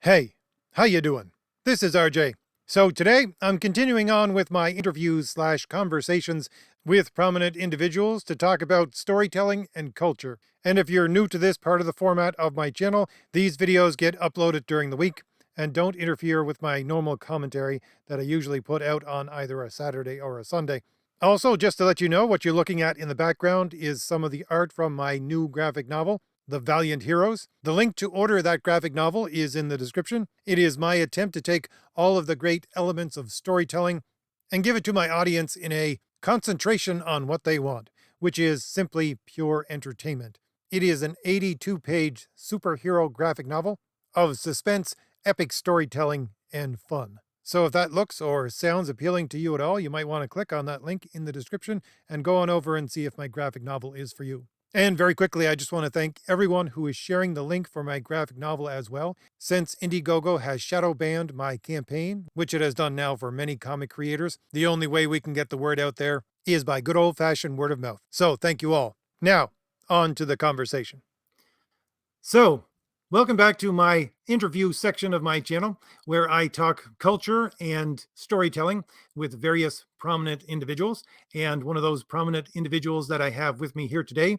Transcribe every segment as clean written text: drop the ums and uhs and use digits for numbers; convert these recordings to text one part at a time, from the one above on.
Hey, how you doing? This is RJ. So today I'm continuing on with my interviews/conversations with prominent individuals to talk about storytelling and culture. And if you're new to this part of the format of my channel, these videos get uploaded during the week and don't interfere with my normal commentary that I usually put out on either a Saturday or a Sunday. Also, just to let you know, what you're looking at in the background is some of the art from my new graphic novel, The Valiant Heroes. The link to order that graphic novel is in the description. It is my attempt to take all of the great elements of storytelling and give it to my audience in a concentration on what they want, which is simply pure entertainment. It is an 82-page superhero graphic novel of suspense, epic storytelling, and fun. So if that looks or sounds appealing to you at all, you might want to click on that link in the description and go on over and see if my graphic novel is for you. And very quickly, I just want to thank everyone who is sharing the link for my graphic novel as well. Since Indiegogo has shadow banned my campaign, which it has done now for many comic creators, the only way we can get the word out there is by good old-fashioned word of mouth. So thank you all. Now, on to the conversation. So, welcome back to my interview section of my channel, where I talk culture and storytelling with various prominent individuals. And one of those prominent individuals that I have with me here today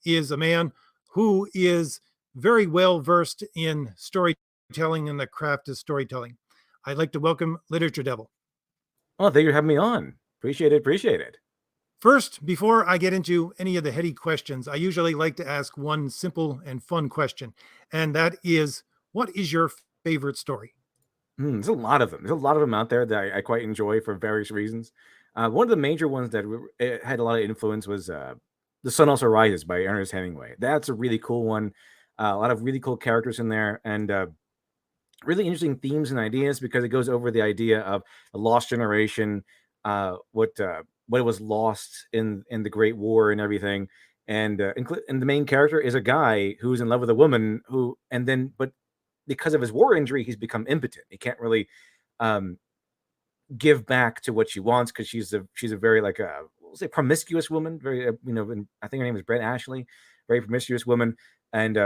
is a man who is very well versed in storytelling and the craft of storytelling. I'd like to welcome Literature Devil. Oh, thank you for having me on. Appreciate it. Appreciate it. First, before I get into any of the heady questions, I usually like to ask one simple and fun question, and that is, what is your favorite story? There's a lot of them. There's a lot of them out there that I quite enjoy for various reasons. One of the major ones that had a lot of influence was "The Sun Also Rises" by Ernest Hemingway. That's a really cool one. A lot of really cool characters in there, and really interesting themes and ideas because it goes over the idea of a lost generation, what was lost in the Great War and everything. And the main character is a guy who's in love with a woman but because of his war injury, he's become impotent. He can't really um, give back to what she wants because she's a very like we'll say promiscuous woman. Very and I think her name is Brett Ashley, very promiscuous woman, and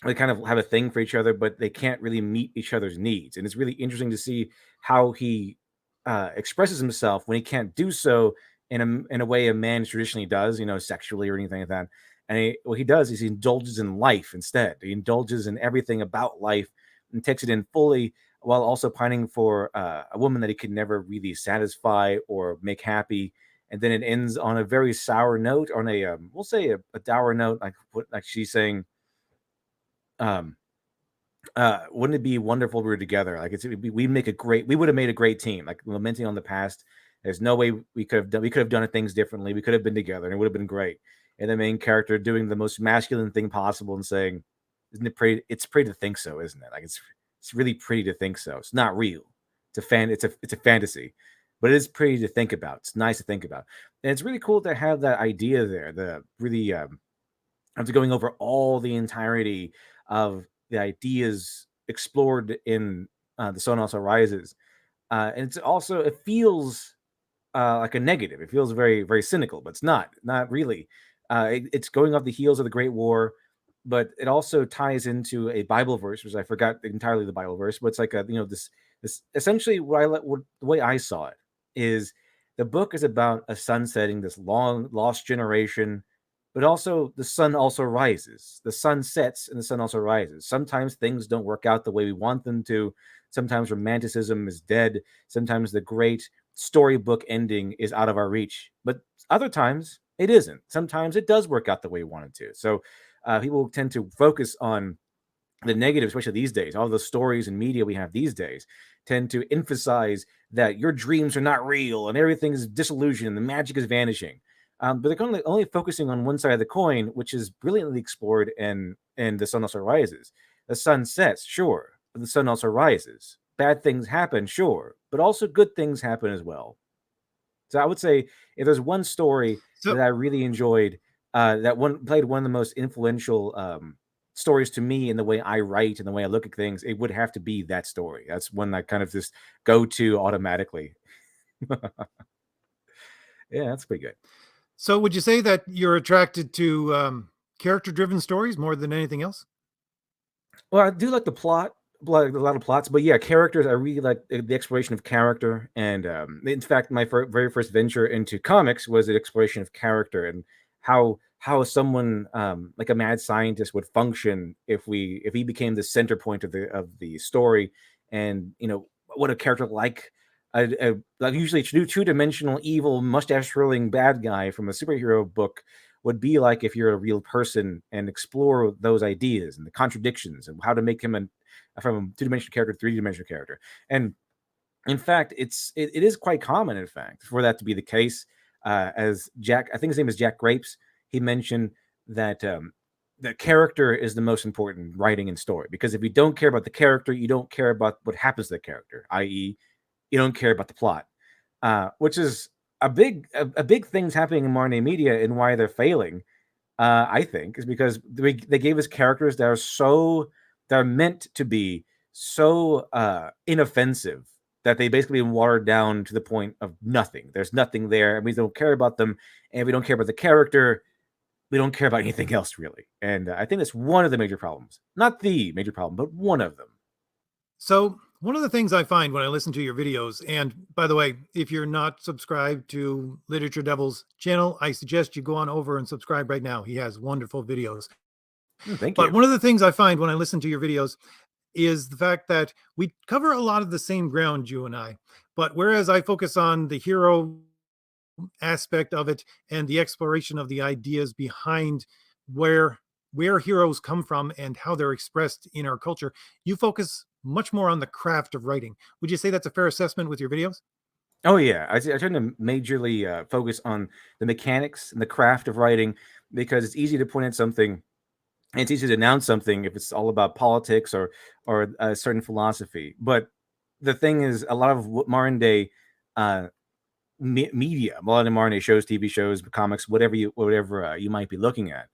they kind of have a thing for each other, but they can't really meet each other's needs. And it's really interesting to see how he expresses himself when he can't do so in a way a man traditionally does, sexually or anything like that. And what he does is he indulges in life instead. He indulges in everything about life and takes it in fully, while also pining for a woman that he could never really satisfy or make happy. And then it ends on a very sour note, on we'll say a dour note, like she's saying, um, wouldn't it be wonderful if we were together? Like we would have made a great team. Like lamenting on the past, there's no way we could have done things differently. We could have been together, and it would have been great. And the main character doing the most masculine thing possible and saying, "Isn't it pretty? It's pretty to think so, isn't it? Like it's really pretty to think so. It's not real. It's a fantasy, but it is pretty to think about. It's nice to think about, and it's really cool to have that idea there. The really after going over all the entirety of the ideas explored in The Sun Also Rises. And it feels like a negative. It feels very, very cynical, but it's not really. It's going off the heels of the Great War, but it also ties into a Bible verse, which I forgot entirely the Bible verse, but it's like this essentially the way I saw it is the book is about a sun setting, this long lost generation, but also the sun also rises. The sun sets and the sun also rises. Sometimes things don't work out the way we want them to. Sometimes romanticism is dead. Sometimes the great storybook ending is out of our reach. But other times it isn't. Sometimes it does work out the way we want it to. So people tend to focus on the negative, especially these days. All the stories and media we have these days tend to emphasize that your dreams are not real and everything is disillusioned and the magic is vanishing. But they're only focusing on one side of the coin, which is brilliantly explored in The Sun Also Rises. The sun sets, sure, but the sun also rises. Bad things happen, sure, but also good things happen as well. So I would say if there's one story So, that I really enjoyed, that one played one of the most influential stories to me in the way I write and the way I look at things, it would have to be that story. That's one I kind of just go to automatically. Yeah, that's pretty good. so would you say that you're attracted to character-driven stories more than anything else? Well, I do like the plot. a lot of plots, but yeah, characters. I really like the exploration of character, and in fact, my very first venture into comics was an exploration of character and how someone like a mad scientist would function if he became the center point of the story, and what a character like usually two-dimensional evil mustache twirling bad guy from a superhero book would be like if you're a real person, and explore those ideas and the contradictions and how to make him from a two-dimensional character, three-dimensional character. And in fact, it is quite common, in fact, for that to be the case. As Jack, I think his name is Jack Grapes, he mentioned that the character is the most important writing and story, because if you don't care about the character, you don't care about what happens to the character, i.e., you don't care about the plot, which is a big things happening in modern day media, and why they're failing. I think is because they gave us characters that are meant to be so inoffensive that they basically watered down to the point of nothing. There's nothing there, and we don't care about them. And if we don't care about the character, we don't care about anything else really. And I think that's one of the major problems. Not the major problem, but one of them. So, one of the things I find when I listen to your videos, and by the way, if you're not subscribed to Literature Devil's channel, I suggest you go on over and subscribe right now. He has wonderful videos. Thank But you. one of the things I find when I listen to your videos is the fact that we cover a lot of the same ground, you and I. But whereas I focus on the hero aspect of it and the exploration of the ideas behind where where heroes come from and how they're expressed in our culture, you focus much more on the craft of writing. Would you say that's a fair assessment with your videos? Oh yeah, I tend to majorly focus on the mechanics and the craft of writing, because it's easy to point at something, and it's easy to announce something if it's all about politics or a certain philosophy. But the thing is, a lot of modern day uh, media, a lot of modern day shows, TV shows, comics, whatever you might be looking at,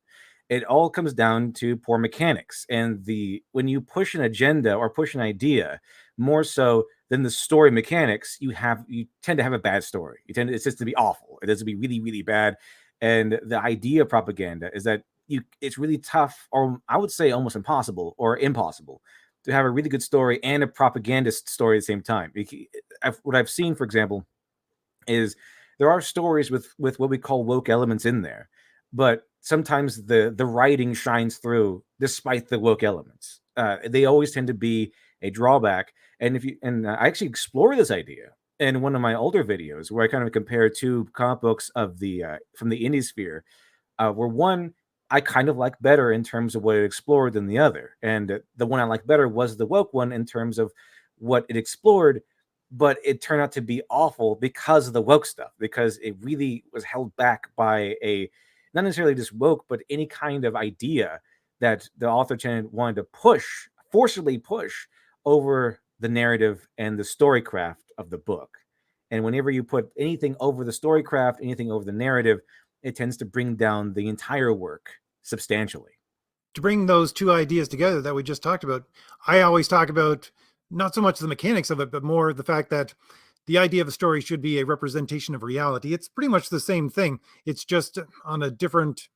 it all comes down to poor mechanics. And the when you push an agenda or push an idea more so than the story mechanics, you tend to have a bad story. It's just to be awful. It has to be really really bad. And the idea propaganda is that it's really tough, or I would say almost impossible or impossible, to have a really good story and a propagandist story at the same time. What I've seen, for example, is there are stories with what we call woke elements in there, but sometimes the writing shines through despite the woke elements. They always tend to be a drawback. And if you and I actually explore this idea in one of my older videos, where I kind of compare two comic books of the from the indie sphere, where one I kind of like better in terms of what it explored than the other. And the one I like better was the woke one in terms of what it explored, but it turned out to be awful because of the woke stuff, because it really was held back by a not necessarily just woke, but any kind of idea that the author wanted to forcibly push over the narrative and the storycraft of the book. And whenever you put anything over the storycraft, anything over the narrative, it tends to bring down the entire work substantially. To bring those two ideas together that we just talked about, I always talk about not so much the mechanics of it, but more the fact that the idea of a story should be a representation of reality. It's pretty much the same thing. It's just on a different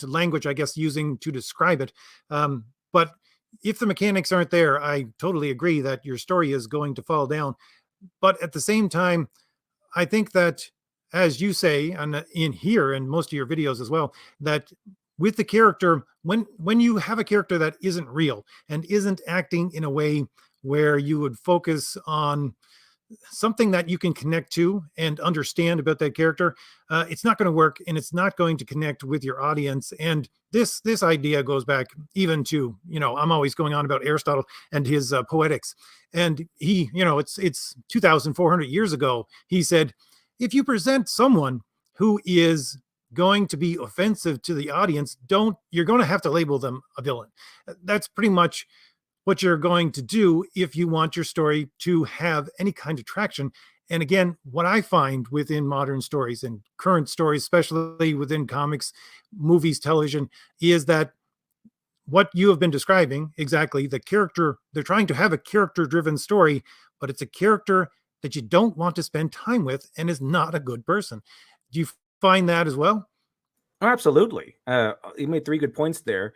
language, I guess, using to describe it. But if the mechanics aren't there, I totally agree that your story is going to fall down. But at the same time, I think that, as you say, and in here and most of your videos as well, that with the character, when you have a character that isn't real and isn't acting in a way where you would focus on something that you can connect to and understand about that character, it's not going to work and it's not going to connect with your audience. And this idea goes back even to, I'm always going on about Aristotle and his poetics, and he, it's 2,400 years ago. He said, if you present someone who is going to be offensive to the audience, don't you're going to have to label them a villain. That's pretty much what you're going to do if you want your story to have any kind of traction. And again, what I find within modern stories and current stories, especially within comics, movies, television, is that what you have been describing exactly, the character, they're trying to have a character driven story, but it's a character that you don't want to spend time with and is not a good person. Do you find that as well? Oh, absolutely. You made three good points there.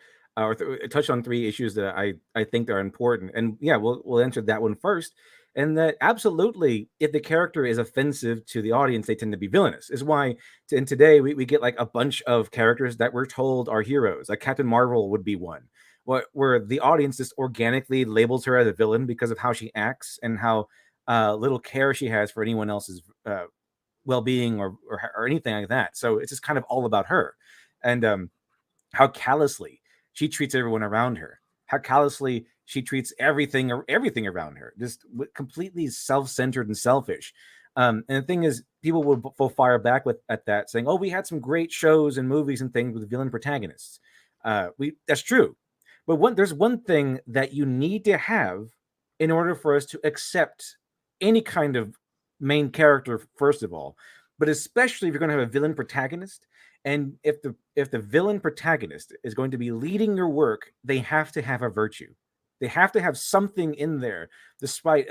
touch on three issues that I think are important. And yeah, we'll answer that one first. And that absolutely, if the character is offensive to the audience, they tend to be villainous. Is why in today we get like a bunch of characters that we're told are heroes. Like Captain Marvel would be one, where the audience just organically labels her as a villain because of how she acts and how little care she has for anyone else's well-being or anything like that. So it's just kind of all about her. And how callously she treats everyone around her, how callously she treats everything around her, just completely self-centered and selfish. And the thing is, people will fire back at that, saying, "Oh, we had some great shows and movies and things with villain protagonists." We That's true, but there's one thing that you need to have in order for us to accept any kind of main character, first of all, but especially if you're going to have a villain protagonist. And if the villain protagonist is going to be leading your work, they have to have a virtue. They have to have something in there, despite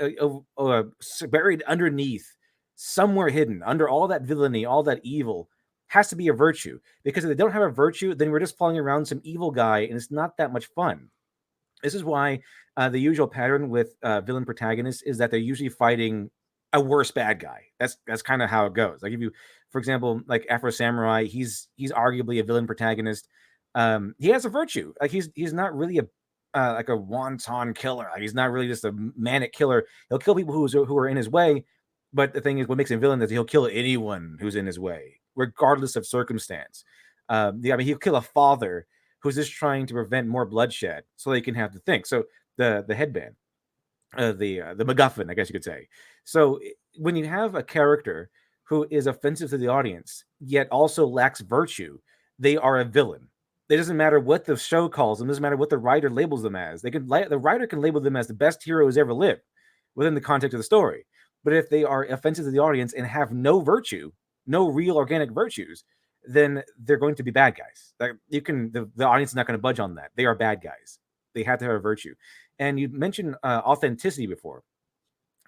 buried underneath, somewhere hidden under all that villainy, all that evil, has to be a virtue. Because if they don't have a virtue, then we're just following around some evil guy, and it's not that much fun. This is why the usual pattern with villain protagonists is that they're usually fighting a worse bad guy. That's kind of how it goes. Like if you, for example, like Afro Samurai, he's arguably a villain protagonist. He has a virtue. Like he's not really a like a wanton killer. Like he's not really just a manic killer. He'll kill people who are in his way. But the thing is, what makes him a villain is he'll kill anyone who's in his way, regardless of circumstance. I mean, he'll kill a father who's just trying to prevent more bloodshed so they can have the thing. So the headband, the MacGuffin, I guess you could say. So when you have a character who is offensive to the audience yet also lacks virtue, they are a villain. It doesn't matter what the show calls them. It doesn't matter what the writer labels them as. The writer can label them as the best heroes ever lived within the context of the story. But if they are offensive to the audience and have no virtue, no real organic virtues, then they're going to be bad guys. Like the audience is not going to budge on that. They are bad guys. They have to have a virtue. And you mentioned authenticity before.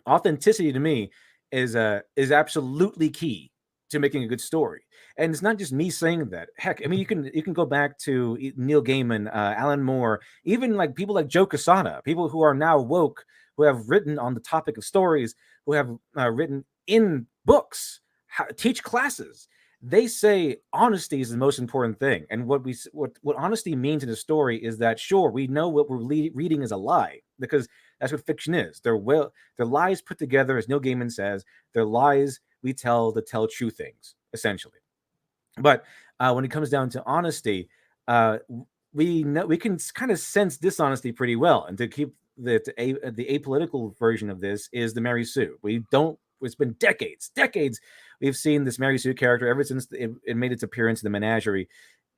Authenticity to me is absolutely key to making a good story. And it's not just me saying that. Heck, I mean, you can go back to Neil Gaiman, Alan Moore, even like people like Joe Quesada, people who are now woke, who have written on the topic of stories, who have written in books, teach classes. They say honesty is the most important thing. And what honesty means in a story is that, sure, we know what we're reading is a lie, because that's what fiction is. They're lies put together, as Neil Gaiman says. They're lies we tell to tell true things, essentially. But when it comes down to honesty, we can kind of sense dishonesty pretty well. And to keep the apolitical version of this is the Mary Sue. We don't. It's been decades we've seen this Mary Sue character ever since it made its appearance in the menagerie.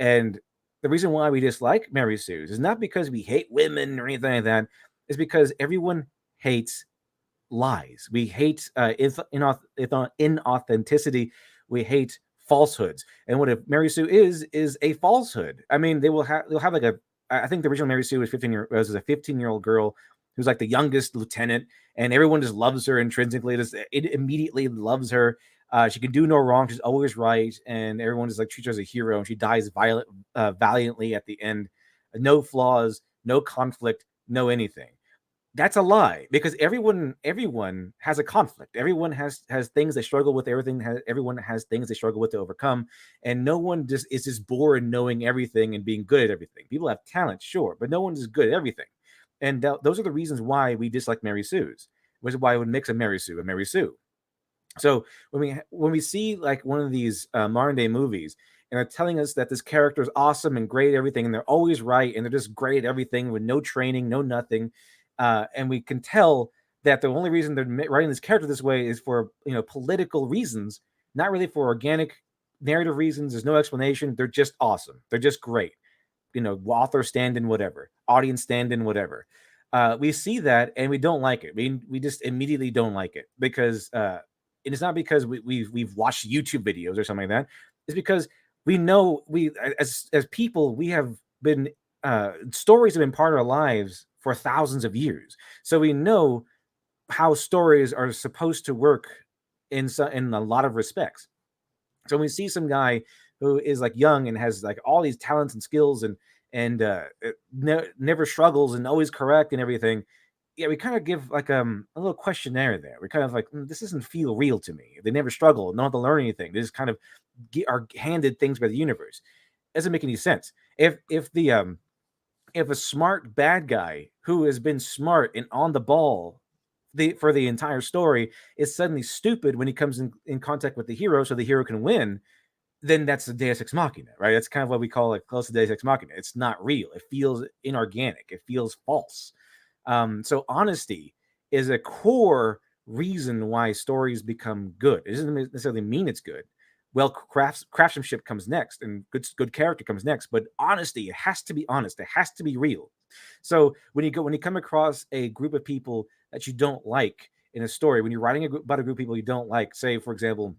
And the reason why we dislike Mary Sue's is not because we hate women or anything like that. It's because everyone hates lies. We hate inauthenticity. We hate falsehoods. And what a Mary Sue is a falsehood. I mean, they'll have like I think the original Mary Sue was a 15-year-old girl who's like the youngest lieutenant, and everyone just loves her intrinsically. It immediately loves her. She can do no wrong. She's always right, and everyone just like treats her as a hero. And she dies valiantly at the end. No flaws, no conflict, no anything. That's a lie, because everyone has a conflict. Everyone has things they struggle with. Everyone has things they struggle with to overcome, and no one just is just born knowing everything and being good at everything. People have talent, sure, but no one is good at everything. And those are the reasons why we dislike Mary Sue's, which is why it would mix a Mary Sue. So when we see like one of these modern day movies, and they're telling us that this character is awesome and great at everything, and they're always right, and they're just great at everything with no training, no nothing, and we can tell that the only reason they're writing this character this way is for political reasons, not really for organic narrative reasons. There's no explanation. They're just awesome. They're just great. Author stand in whatever, audience stand in whatever. We see that and we don't like it. We just immediately don't like it, because and it's not because we've watched YouTube videos or something like that. It's because we know as people, we have been stories have been part of our lives for thousands of years. So we know how stories are supposed to work in a lot of respects. So when we see some guy who is like young and has like all these talents and skills, and and never struggles and always correct and everything. Yeah, we kind of give like a little questionnaire there. We're kind of like, this doesn't feel real to me. They never struggle, don't have to learn anything. They just kind of are handed things by the universe. It doesn't make any sense. If a smart bad guy who has been smart and on the ball for the entire story is suddenly stupid when he comes in contact with the hero, so the hero can win, then that's the Deus Ex Machina, right? That's kind of what we call it, close to Deus Ex Machina. It's not real. It feels inorganic. It feels false. So honesty is a core reason why stories become good. It doesn't necessarily mean it's good. Well, craftsmanship comes next, and good character comes next. But honesty, it has to be honest. It has to be real. So when you come across a group of people that you don't like in a story, when you're writing about a group of people you don't like, say for example,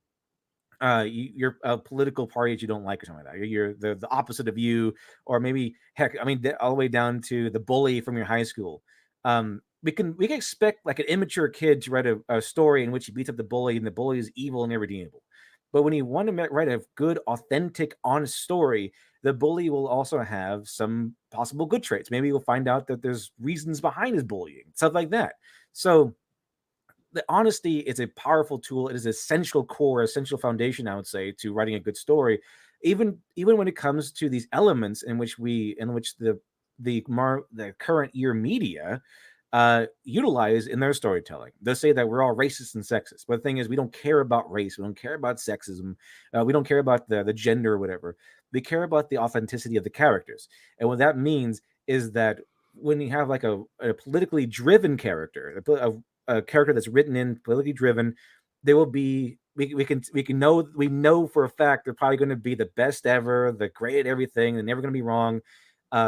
you're a political party that you don't like or something like that. You're the opposite of you, or maybe heck, I mean, all the way down to the bully from your high school. We can expect like an immature kid to write a story in which he beats up the bully and the bully is evil and irredeemable. But when you want to write a good, authentic, honest story, the bully will also have some possible good traits. Maybe you'll find out that there's reasons behind his bullying, stuff like that. So the honesty is a powerful tool. It is essential core, essential foundation, I would say, to writing a good story. Even when it comes to these elements in which the current year media utilize in their storytelling. They'll say that we're all racist and sexist, but the thing is, we don't care about race, we don't care about sexism, we don't care about the gender or whatever. We care about the authenticity of the characters, and what that means is that when you have like a politically driven character, a character that's written in politically driven, they will be we know for a fact they're probably going to be the best ever, the great at everything, they're never going to be wrong,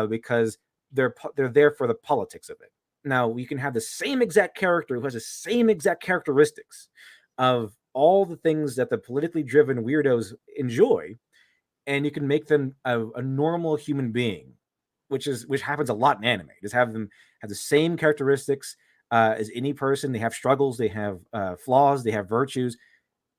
because they're there for the politics of it. Now you can have the same exact character who has the same exact characteristics of all the things that the politically driven weirdos enjoy, and you can make them a normal human being, which happens a lot in anime. Just have them have the same characteristics as any person. They have struggles, they have flaws, they have virtues,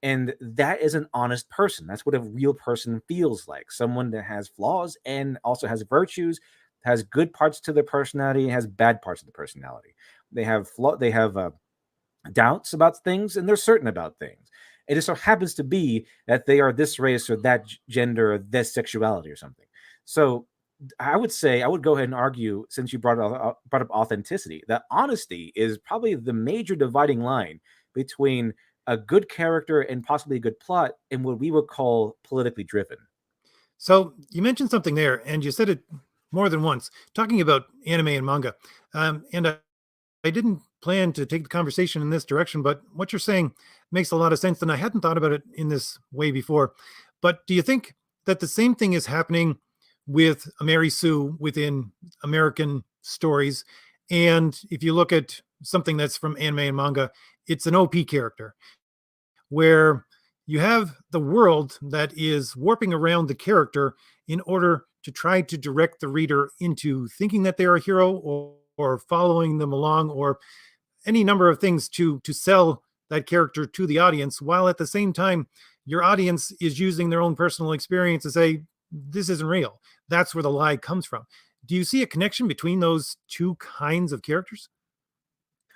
and that is an honest person. That's what a real person feels like. Someone that has flaws and also has virtues, has good parts to their personality, has bad parts of the personality. They have doubts about things, and they're certain about things. It just so happens to be that they are this race or that gender or this sexuality or something. So I would say, I would go ahead and argue, since you brought up authenticity, that honesty is probably the major dividing line between a good character and possibly a good plot and what we would call politically driven. So you mentioned something there, and you said it more than once, talking about anime and manga. And I didn't plan to take the conversation in this direction, but what you're saying makes a lot of sense, and I hadn't thought about it in this way before. But do you think that the same thing is happening with a Mary Sue within American stories? And if you look at something that's from anime and manga, it's an OP character where you have the world that is warping around the character in order to try to direct the reader into thinking that they're a hero, or following them along, or any number of things to sell that character to the audience, while at the same time your audience is using their own personal experience to say this isn't real. That's where the lie comes from. Do you see a connection between those two kinds of characters?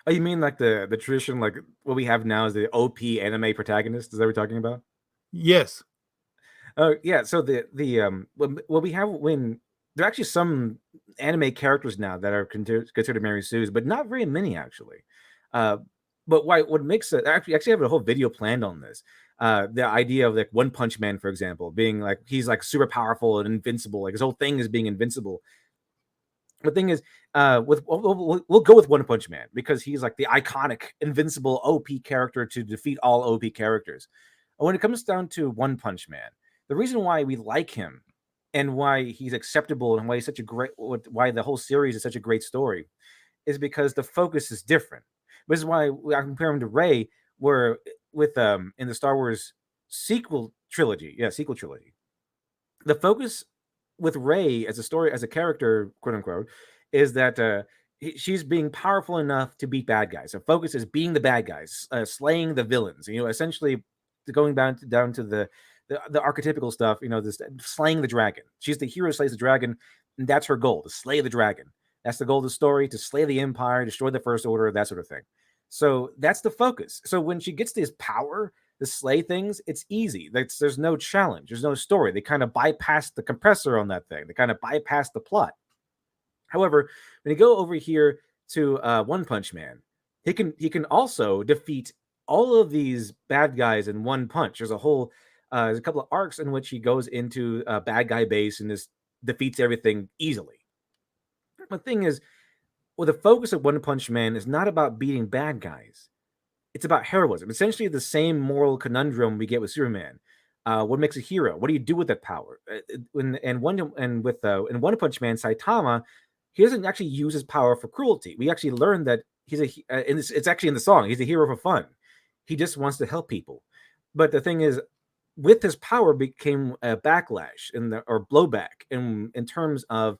Oh, you mean like the tradition, like what we have now is the OP anime protagonist? Is that what we're talking about? Yes. Yeah. So what we have when there are actually some anime characters now that are considered Mary Sue's, but not very many actually. Uh, but what makes it actually I have a whole video planned on this. The idea of like One Punch Man, for example, being like he's like super powerful and invincible. Like his whole thing is being invincible. The thing is, we'll go with One Punch Man because he's like the iconic, invincible OP character to defeat all OP characters. And when it comes down to One Punch Man, the reason why we like him and why he's acceptable and why he's such a why the whole series is such a great story is because the focus is different. This is why I compare him to Ray, where with in the Star Wars sequel trilogy, the focus with Ray as a story, as a character, quote unquote, is that she's being powerful enough to beat bad guys. The focus is being the bad guys, slaying the villains. You know, essentially going down to the archetypical stuff. You know, this slaying the dragon. She's the hero, slays the dragon. And that's her goal, to slay the dragon. That's the goal of the story, to slay the Empire, destroy the First Order, that sort of thing. So that's the focus. So when she gets this power to slay things, it's easy. There's no challenge. There's no story. They kind of bypass the compressor on that thing. They kind of bypass the plot. However, when you go over here to One Punch Man, he can also defeat all of these bad guys in one punch. There's a couple of arcs in which he goes into a bad guy base and just defeats everything easily. The thing is, well, the focus of One Punch Man is not about beating bad guys. It's about heroism. Essentially, the same moral conundrum we get with Superman. What makes a hero? What do you do with that power? In One Punch Man, Saitama, he doesn't actually use his power for cruelty. We actually learn that it's actually in the song. He's a hero for fun. He just wants to help people. But the thing is, with his power became a backlash or blowback in terms of,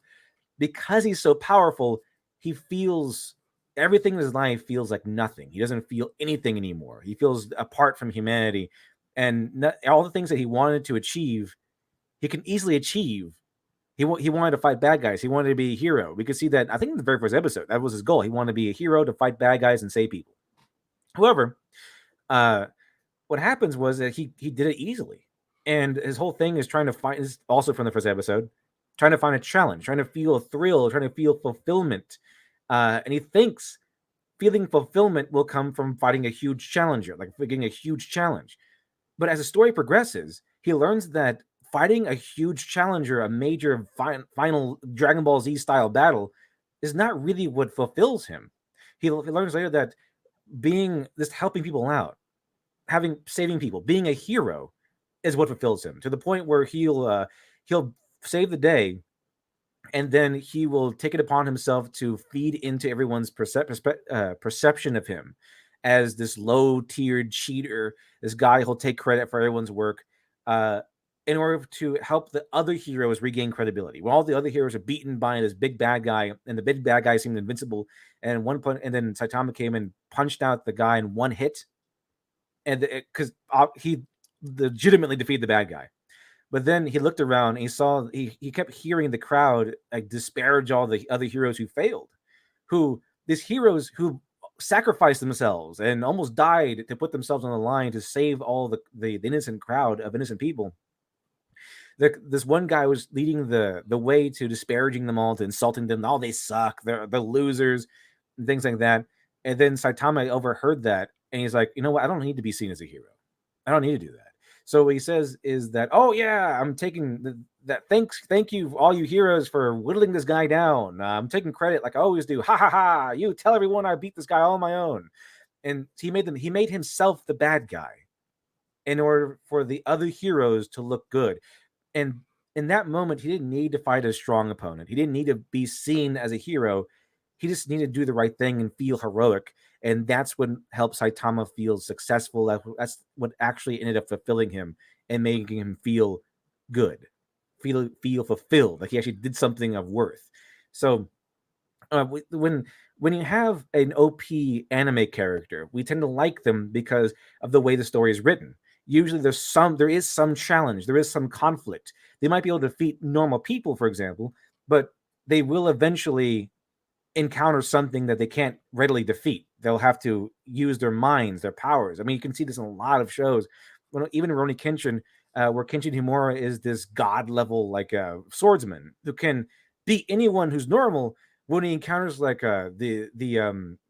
because he's so powerful, he feels everything in his life feels like nothing. He doesn't feel anything anymore. He feels apart from humanity, and all the things that he wanted to achieve, he can easily achieve. He wanted to fight bad guys. He wanted to be a hero. We could see that, I think, in the very first episode. That was his goal. He wanted to be a hero, to fight bad guys and save people. However, what happens was that he did it easily, and his whole thing is trying to find, is also from the first episode, trying to find a challenge, trying to feel a thrill, trying to feel fulfillment. And he thinks feeling fulfillment will come from fighting a huge challenger, like getting a huge challenge. But as the story progresses, he learns that fighting a huge challenger, a major final Dragon Ball Z style battle, is not really what fulfills him. He learns later that being just helping people out, saving people, being a hero, is what fulfills him, to the point where he'll save the day, and then he will take it upon himself to feed into everyone's perception of him as this low-tiered cheater, this guy who'll take credit for everyone's work, in order to help the other heroes regain credibility. When all the other heroes are beaten by this big bad guy, and the big bad guy seemed invincible, and and then Saitama came and punched out the guy in one hit, and because he legitimately defeated the bad guy. But then he looked around and he kept hearing the crowd like disparage all the other heroes who failed, these heroes who sacrificed themselves and almost died to put themselves on the line to save all the innocent crowd of innocent people. This one guy was leading the way to disparaging them all, to insulting them. Oh, they suck. They're losers, and things like that. And then Saitama overheard that, and he's like, you know what? I don't need to be seen as a hero. I don't need to do that. So what he says is that, oh yeah, I'm taking that. Thank you, all you heroes, for whittling this guy down. I'm taking credit like I always do. Ha ha ha! You tell everyone I beat this guy all on my own. And he made himself the bad guy in order for the other heroes to look good. And in that moment, he didn't need to fight a strong opponent. He didn't need to be seen as a hero. He just needed to do the right thing and feel heroic. And that's what helped Saitama feel successful. That's what actually ended up fulfilling him and making him feel good, feel fulfilled, like he actually did something of worth. So when you have an OP anime character, we tend to like them because of the way the story is written. Usually there is some challenge, there is some conflict. They might be able to defeat normal people, for example, but they will eventually encounter something that they can't readily defeat. They'll have to use their minds, their powers. I mean, you can see this in a lot of shows. Even Rurouni Kenshin, where Kenshin Himura is this god level like swordsman who can beat anyone who's normal. When he encounters like the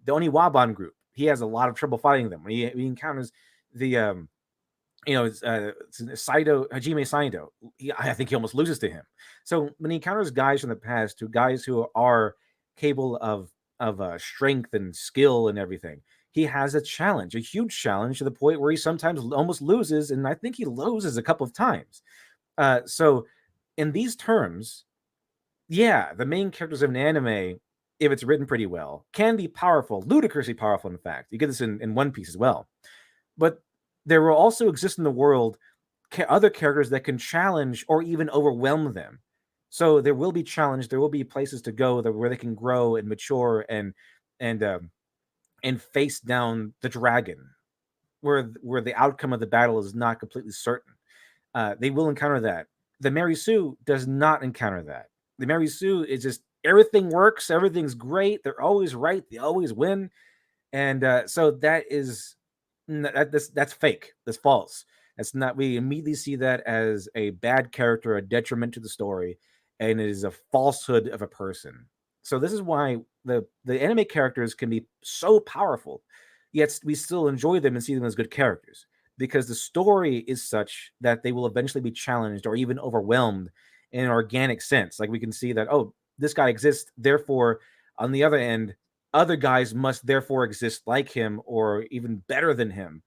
Oniwaban group, he has a lot of trouble fighting them. When he encounters the Hajime Saito, I think he almost loses to him. So when he encounters guys from the past, guys who are capable of strength and skill and everything, he has a huge challenge, to the point where he sometimes almost loses, and I think he loses a couple of times. So in these terms, yeah, the main characters of an anime, if it's written pretty well, can be powerful, ludicrously powerful, in fact. You get this in One Piece as well. But there will also exist in the world other characters that can challenge or even overwhelm them. So there will be challenge. There will be places to go where they can grow and mature and face down the dragon, where the outcome of the battle is not completely certain. They will encounter that. The Mary Sue does not encounter that. The Mary Sue is just everything works, everything's great, they're always right, they always win, and so that is that's fake. That's false. That's not. We immediately see that as a bad character, a detriment to the story, and it is a falsehood of a person. So this is why the anime characters can be so powerful, yet we still enjoy them and see them as good characters because the story is such that they will eventually be challenged or even overwhelmed in an organic sense. Like we can see that, oh, this guy exists, therefore on the other end other guys must therefore exist like him or even better than him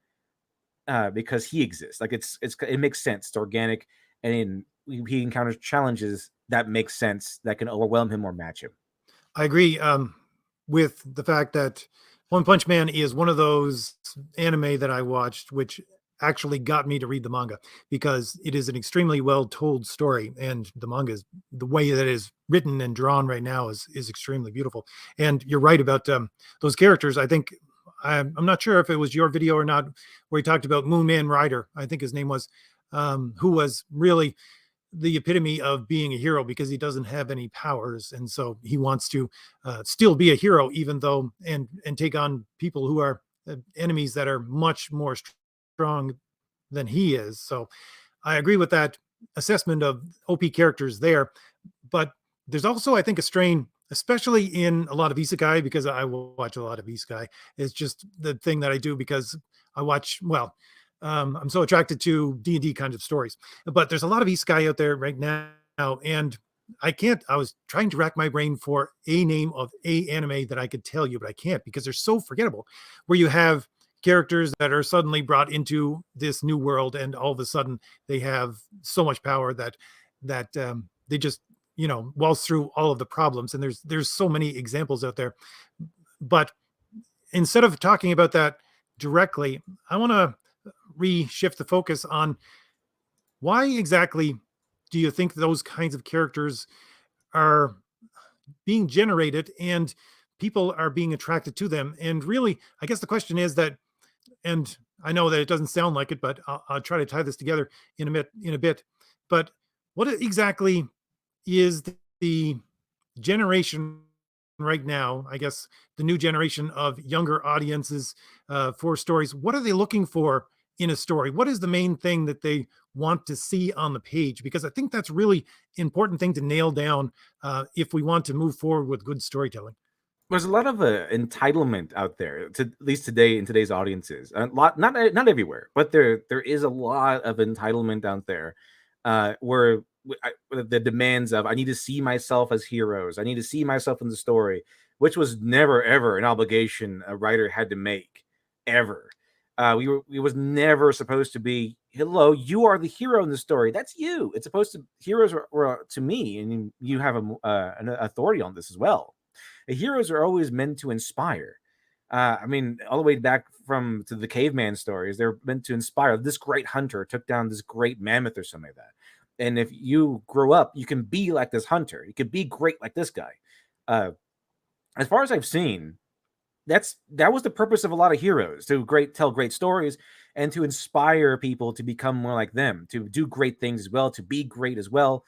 because he exists. Like it makes sense. It's organic, and he encounters challenges that make sense that can overwhelm him or match him. I agree with the fact that One Punch Man is one of those anime that I watched, which actually got me to read the manga because it is an extremely well told story, and the manga is the way that it is written and drawn right now is extremely beautiful. And you're right about those characters. I think I'm not sure if it was your video or not, where he talked about Moon Man Rider. I think his name was, who was really the epitome of being a hero because he doesn't have any powers, and so he wants to still be a hero, even though and take on people who are enemies that are much more strong than he is. So I agree with that assessment of OP characters there, but there's also, I think, a strain, especially in a lot of isekai, because I watch a lot of isekai. It's just the thing that I do because I watch, well, I'm so attracted to D&D kinds of stories. But there's a lot of isekai out there right now, and I was trying to rack my brain for a name of a anime that I could tell you, but I can't because they're so forgettable. Where you have characters that are suddenly brought into this new world, and all of a sudden they have so much power that they just waltz through all of the problems. And there's so many examples out there. But instead of talking about that directly, I want to reshift the focus on why exactly do you think those kinds of characters are being generated and people are being attracted to them? And really, I guess the question is that, and I know that it doesn't sound like it, but I'll try to tie this together in a bit. But what exactly is the generation right now, I guess, the new generation of younger audiences for stories? What are they looking for in a story? What is the main thing that they want to see on the page? Because I think that's really important thing to nail down if we want to move forward with good storytelling. There's a lot of entitlement out there, to at least today in today's audiences. A lot, not everywhere, but there is a lot of entitlement out there, where the demands of I need to see myself as heroes, I need to see myself in the story, which was never ever an obligation a writer had to make, ever. It was never supposed to be, hello, you are the hero in the story. That's you. It's supposed to heroes were to me, and you have an authority on this as well. The heroes are always meant to inspire. I mean, all the way back from to the caveman stories, they're meant to inspire. This great hunter took down this great mammoth or something like that. And if you grow up, you can be like this hunter. You can be great like this guy. Uh, as far as I've seen, that was the purpose of a lot of heroes, to tell great stories and to inspire people to become more like them, to do great things as well, to be great as well.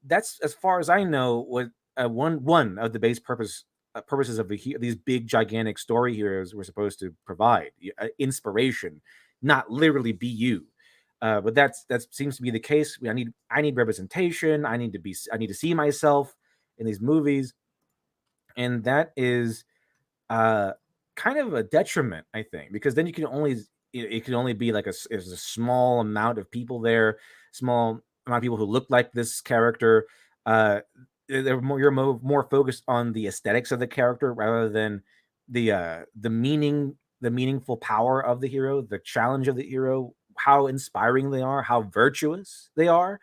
That's, as far as I know, what one of the base purposes of these big gigantic story heroes were supposed to provide: inspiration, not literally be you. But that seems to be the case. I need representation. I need to see myself in these movies, and that is uh kind of a detriment, I think, because then it can only be like there's a small amount of people there, small amount of people who look like this character. uh you're more focused on the aesthetics of the character rather than the meaningful power of the hero, the challenge of the hero, how inspiring they are, how virtuous they are.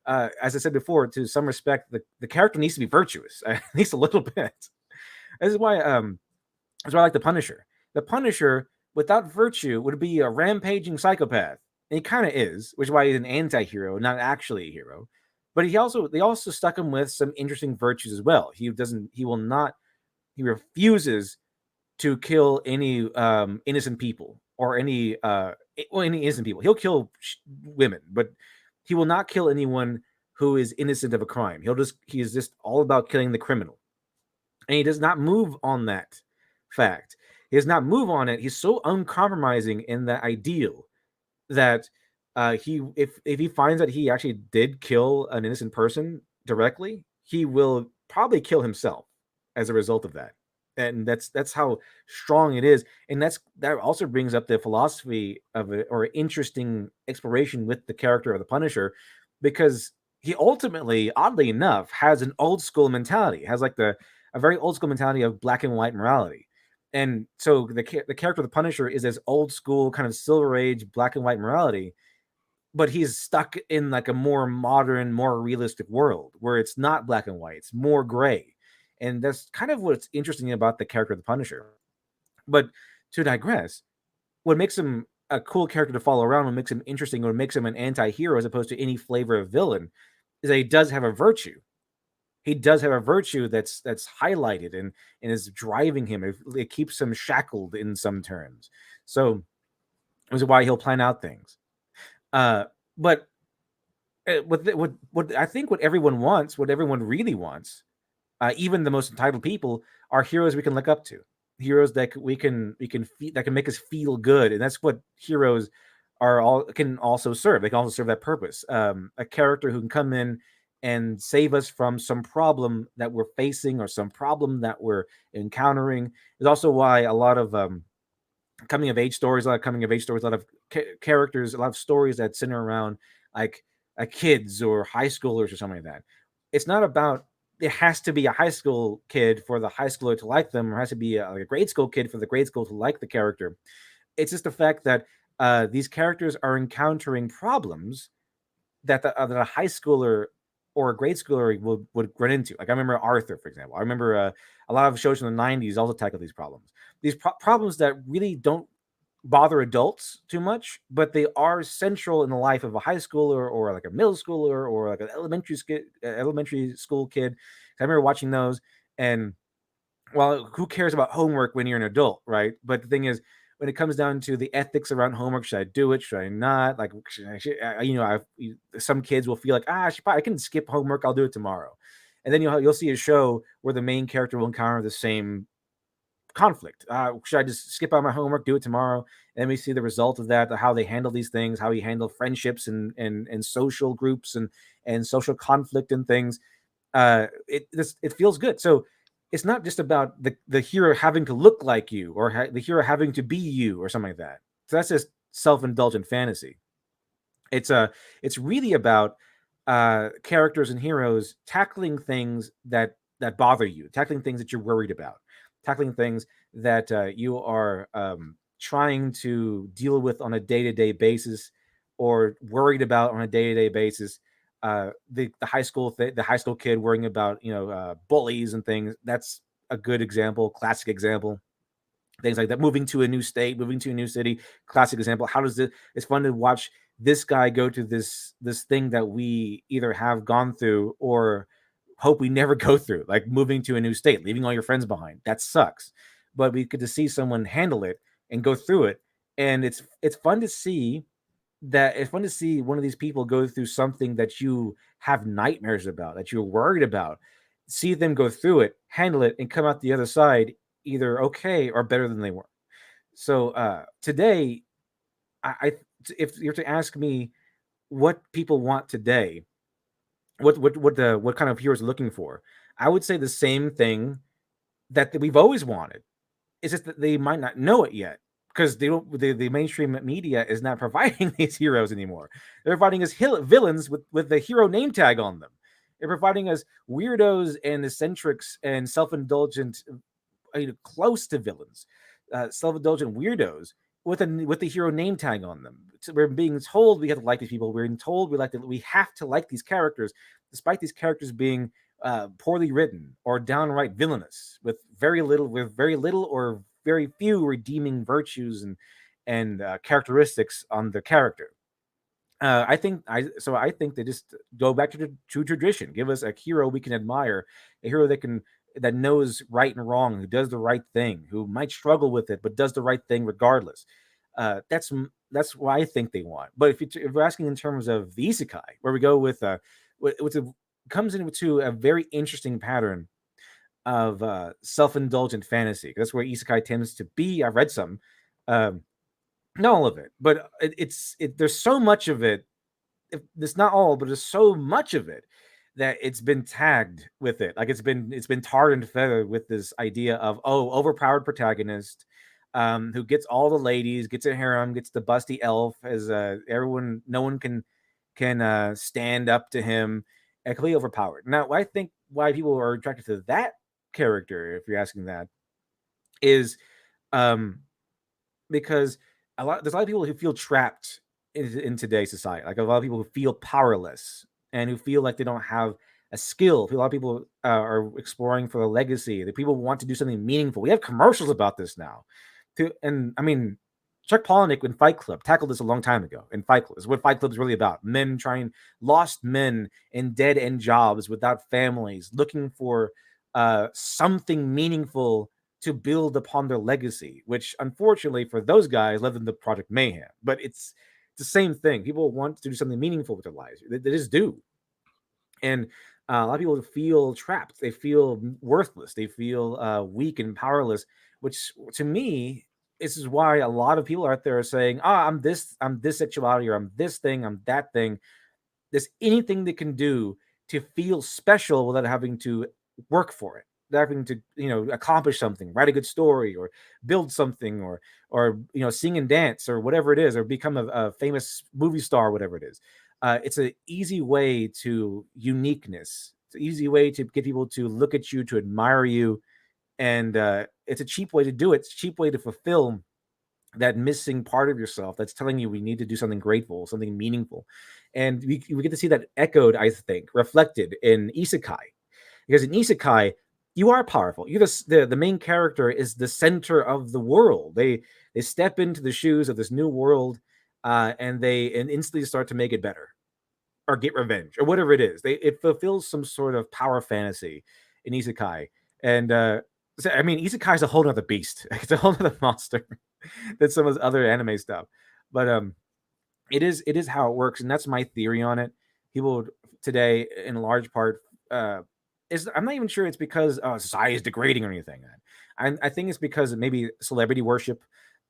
As I said before, to some respect, the character needs to be virtuous, at least a little bit. This is why that's why I like the Punisher. The Punisher, without virtue, would be a rampaging psychopath. And he kind of is, which is why he's an anti-hero, not actually a hero. But they also stuck him with some interesting virtues as well. He refuses to kill any innocent people or any innocent people. He'll kill women, but he will not kill anyone who is innocent of a crime. He is just all about killing the criminal, and he does not move on that fact. He does not move on it. He's so uncompromising in that ideal that he if he finds that he actually did kill an innocent person directly, he will probably kill himself as a result of that. And that's how strong it is. And that also brings up the philosophy of it, or interesting exploration with the character of the Punisher, because he ultimately, oddly enough, has an old school mentality, has like the a very old school mentality of black and white morality. And so the character of the Punisher is this old school kind of Silver Age black and white morality, but he's stuck in like a more modern, more realistic world where it's not black and white, it's more gray. And that's kind of what's interesting about the character of the Punisher. But to digress, what makes him a cool character to follow around, what makes him interesting, what makes him an anti-hero as opposed to any flavor of villain, is that he does have a virtue. He does have a virtue that's highlighted and is driving him. It keeps him shackled in some terms. So this is why he'll plan out things. But what I think what everyone wants, what everyone really wants, even the most entitled people, are heroes we can look up to, heroes that that can make us feel good, and that's what heroes are all can also serve. They can also serve that purpose. A character who can come in and save us from some problem that we're facing or some problem that we're encountering is also why a lot of coming of age stories, a lot of coming of age stories, a lot of characters, a lot of stories that center around like kids or high schoolers or something like that. It's not about it has to be a high school kid for the high schooler to like them, or has to be like a grade school kid for the grade school to like the character. It's just the fact that these characters are encountering problems that a high schooler or a grade schooler would run into. Like I remember Arthur, for example. I remember a lot of shows from the '90s also tackle these problems. These problems that really don't bother adults too much, but they are central in the life of a high schooler or like a middle schooler or like an elementary school kid. I remember watching those, and well, who cares about homework when you're an adult, right? But the thing is, when it comes down to the ethics around homework, should I do it? Should I not? Like, some kids will feel like, I can skip homework. I'll do it tomorrow. And then you'll see a show where the main character will encounter the same conflict. Should I just skip out my homework, do it tomorrow? And then we see the result of that, how they handle these things, how he handle friendships and social groups and social conflict and things. It feels good. So it's not just about the hero having to look like you or the hero having to be you or something like that. So that's just self-indulgent fantasy. It's really about characters and heroes tackling things that bother you, tackling things that you're worried about, tackling things that you are trying to deal with on a day-to-day basis or worried about on a day-to-day basis. The high school the high school kid worrying about bullies and things. That's a good example, classic example. Things like that. Moving to a new state, moving to a new city, classic example. How does it? It's fun to watch this guy go to this thing that we either have gone through or hope we never go through, like moving to a new state, leaving all your friends behind. That sucks. But we get to see someone handle it and go through it, and it's fun to see that it's fun to see one of these people go through something that you have nightmares about, that you're worried about, see them go through it, handle it, and come out the other side either okay or better than they were. So today, I if you're to ask me what people want today, what kind of heroes are looking for, I would say the same thing that we've always wanted. It's just that they might not know it yet because they don't. The mainstream media is not providing these heroes anymore. They're providing us villains with the hero name tag on them. They're providing us weirdos and eccentrics and self-indulgent, close to villains, self-indulgent weirdos with the hero name tag on them. So we're being told we have to like these people. We're being told we have to like these characters, despite these characters being poorly written or downright villainous, with very little or very few redeeming virtues and characteristics on the character. I think they just go back to tradition. Give us a hero we can admire, a hero that knows right and wrong, who does the right thing, who might struggle with it but does the right thing regardless. That's what I think they want. But if you're asking in terms of the isekai, where we go with which comes into a very interesting pattern of self-indulgent fantasy. That's where isekai tends to be. I've read some, um, not all of it, but there's so much of it. It's not all, but there's so much of it that it's been tagged with it. Like it's been tarred and feathered with this idea of, oh, overpowered protagonist, who gets all the ladies, gets a harem, gets the busty elf, as everyone, no one can stand up to him, and completely overpowered. Now, I think why people are attracted to that character, if you're asking that, is um because there's a lot of people who feel trapped in today's society. Like a lot of people who feel powerless and who feel like they don't have a skill. A lot of people are exploring for a legacy. That people want to do something meaningful. We have commercials about this now. And I mean, Chuck Palahniuk in Fight Club tackled this a long time ago. In Fight Club, is what Fight Club is really about: lost men in dead end jobs without families, looking for something meaningful to build upon their legacy, which unfortunately for those guys led them to Project Mayhem. But it's the same thing. People want to do something meaningful with their lives. They just do. And a lot of people feel trapped. They feel worthless. They feel weak and powerless, which to me, this is why a lot of people out there are saying, I'm this sexuality, or I'm this thing, I'm that thing. There's anything they can do to feel special without having to work for it, having to accomplish something, write a good story, or build something, or sing and dance, or whatever it is, or become a famous movie star, whatever it is. It's an easy way to uniqueness. It's an easy way to get people to look at you, to admire you, and it's a cheap way to do it. It's a cheap way to fulfill that missing part of yourself that's telling you we need to do something grateful, something meaningful. And we get to see that echoed, I think, reflected in isekai. Because in isekai, you are powerful. You're the main character is the center of the world. They step into the shoes of this new world, and they instantly start to make it better, or get revenge, or whatever it is. It fulfills some sort of power fantasy in isekai. And I mean, isekai is a whole other beast. It's a whole other monster than some of the other anime stuff. But it is how it works, and that's my theory on it. People today, in large part, is I'm not even sure it's because society is degrading or anything. I think it's because maybe celebrity worship.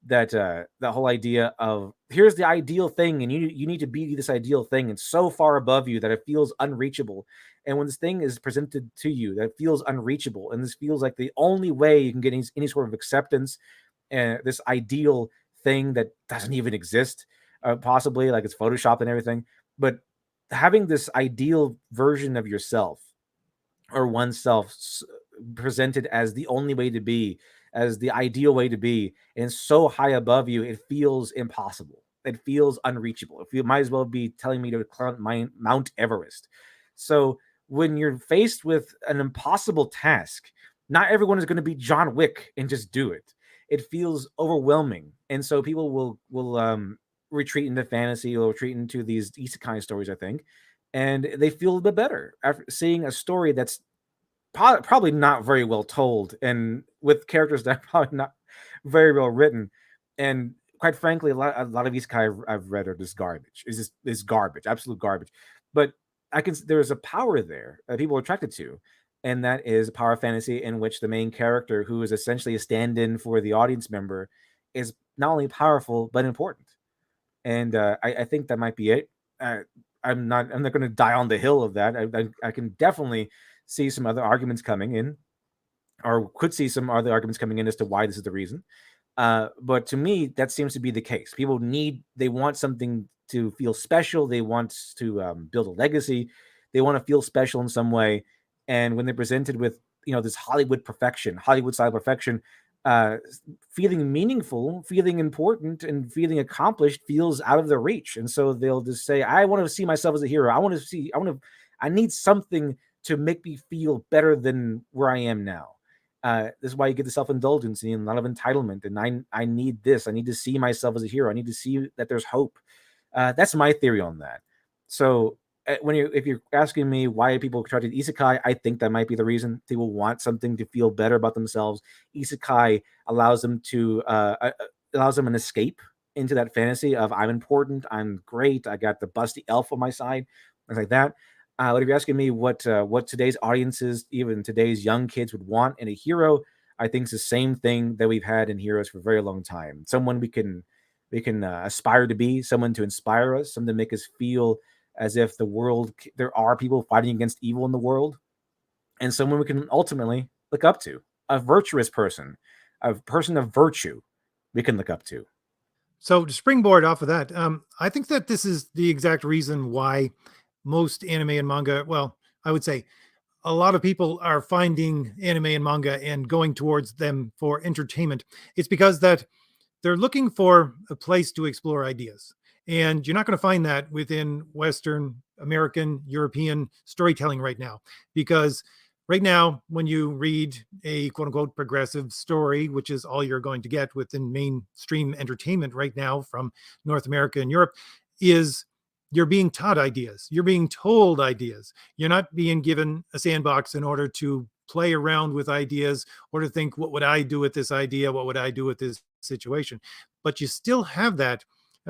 That whole idea of, here's the ideal thing, and you need to be this ideal thing, and so far above you that it feels unreachable. And when this thing is presented to you that feels unreachable, and this feels like the only way you can get any sort of acceptance, and this ideal thing that doesn't even exist, possibly, like it's photoshopped and everything, but having this ideal version of yourself, or oneself, presented as the only way to be, as the ideal way to be, and so high above you, it feels impossible. It feels unreachable. If you might as well be telling me to climb Mount Everest. So when you're faced with an impossible task, not everyone is going to be John Wick and just do it. It feels overwhelming, and so people will retreat into fantasy, or retreat into these isekai stories, I think, and they feel a bit better after seeing a story that's probably not very well told, and with characters that are probably not very well written. And quite frankly, a lot of isekai I've read are just garbage. Is garbage, absolute garbage. But there's a power there that people are attracted to, and that is a power fantasy in which the main character, who is essentially a stand-in for the audience member, is not only powerful but important. And I think that might be it. Uh, I'm not going to die on the hill of that. I can definitely see some other arguments coming in, or could see some other arguments coming in as to why this is the reason. But to me, that seems to be the case. They want something to feel special. They want to build a legacy. They want to feel special in some way. And when they're presented with, this Hollywood perfection, Hollywood style perfection, uh, feeling meaningful, feeling important, and feeling accomplished feels out of their reach. And so they'll just say, I want to see myself as a hero. I need something to make me feel better than where I am now. This is why you get the self-indulgence and a lot of entitlement. And I need this. I need to see myself as a hero. I need to see that there's hope. That's my theory on that. So if you're asking me why people attracted to isekai, I think that might be the reason. People want something to feel better about themselves. Isekai allows them an escape into that fantasy of, I'm important, I'm great, I got the busty elf on my side, things like that. But if you're asking me what today's audiences, even today's young kids, would want in a hero, I think it's the same thing that we've had in heroes for a very long time. Someone we can aspire to be, someone to inspire us, something to make us feel as if there are people fighting against evil in the world, and someone we can ultimately look up to, a virtuous person, a person of virtue we can look up to. So to springboard off of that, I think that this is the exact reason why most anime and manga, well, I would say a lot of people are finding anime and manga and going towards them for entertainment. It's because that they're looking for a place to explore ideas. And you're not going to find that within Western, American, European storytelling right now. Because right now, when you read a quote unquote progressive story, which is all you're going to get within mainstream entertainment right now from North America and Europe, is you're being taught ideas, you're being told ideas, you're not being given a sandbox in order to play around with ideas or to think, what would I do with this idea? What would I do with this situation? But you still have that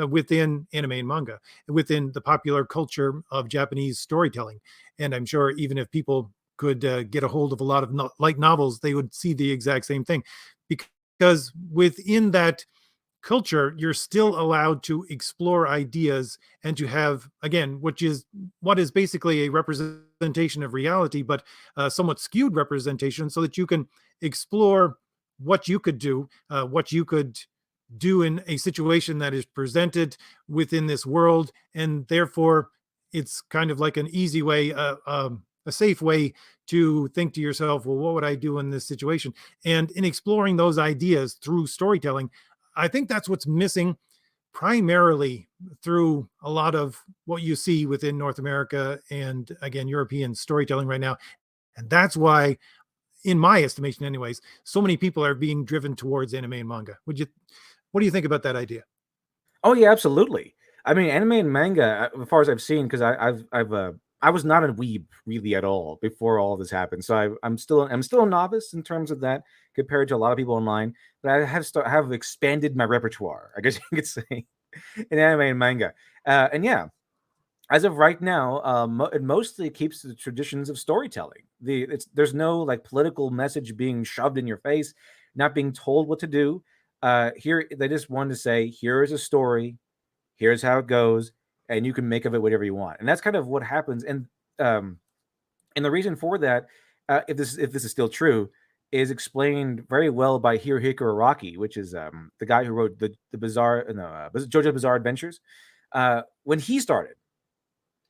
within anime and manga, within the popular culture of Japanese storytelling. And I'm sure even if people could get a hold of a lot of light novels, they would see the exact same thing. Because within that culture, you're still allowed to explore ideas and to have, again, which is what is basically a representation of reality, but somewhat skewed representation, so that you can explore what you could do, what you could do in a situation that is presented within this world. And therefore, it's kind of like an easy way, a safe way to think to yourself, well, what would I do in this situation? And in exploring those ideas through storytelling, I think that's what's missing primarily through a lot of what you see within North America and, again, European storytelling right now. And that's why, in my estimation, anyways, so many people are being driven towards anime and manga. What do you think about that idea? Oh yeah, absolutely. I mean, anime and manga, as far as I've seen, because I was not a weeb really at all before all this happened. So I'm still a novice in terms of that compared to a lot of people online. But I have expanded my repertoire, I guess you could say, in anime and manga. And yeah, as of right now, it mostly keeps the traditions of storytelling. There's no like political message being shoved in your face, not being told what to do. Here they just want to say, here is a story, here's how it goes, and you can make of it whatever you want. And that's kind of what happens. Um, and the reason for that, if this is still true, is explained very well by Hirohiko Araki, which is the guy who wrote the Bizarre no, JoJo Bizarre Adventures. When he started,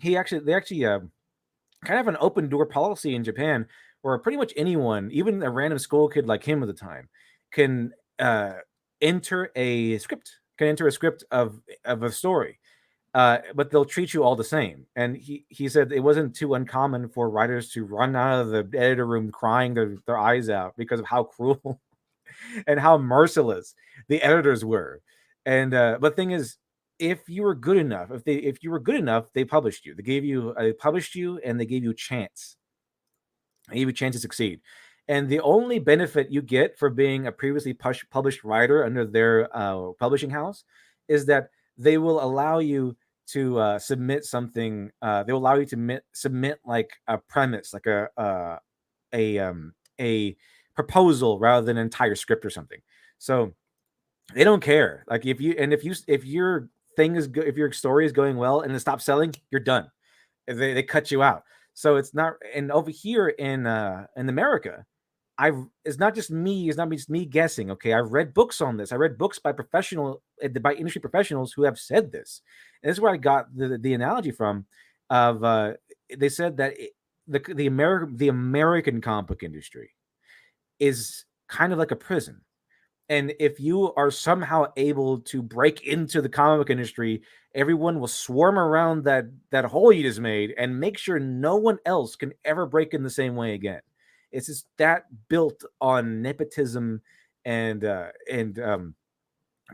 they actually kind of an open door policy in Japan where pretty much anyone, even a random school kid like him at the time, can enter a script, of a story, but they'll treat you all the same. And he said it wasn't too uncommon for writers to run out of the editor room crying their eyes out because of how cruel and how merciless the editors were. And but the thing is, if you were good enough, they published you. They published you, and they gave you a chance. They gave you a chance to succeed. And the only benefit you get for being a previously published writer under their publishing house is that they will allow you to submit something. They will allow you to submit like a premise, like a proposal rather than an entire script or something. So they don't care. Like if your thing is good, if your story is going well and it stops selling, you're done. They cut you out. So it's not. And over here in America, it's not just me. It's not just me guessing. Okay, I've read books on this. I read books by industry professionals who have said this. And this is where I got the analogy from. Of They said that the American comic book industry is kind of like a prison. And if you are somehow able to break into the comic book industry, everyone will swarm around that hole you just made and make sure no one else can ever break in the same way again. It's just that built on nepotism and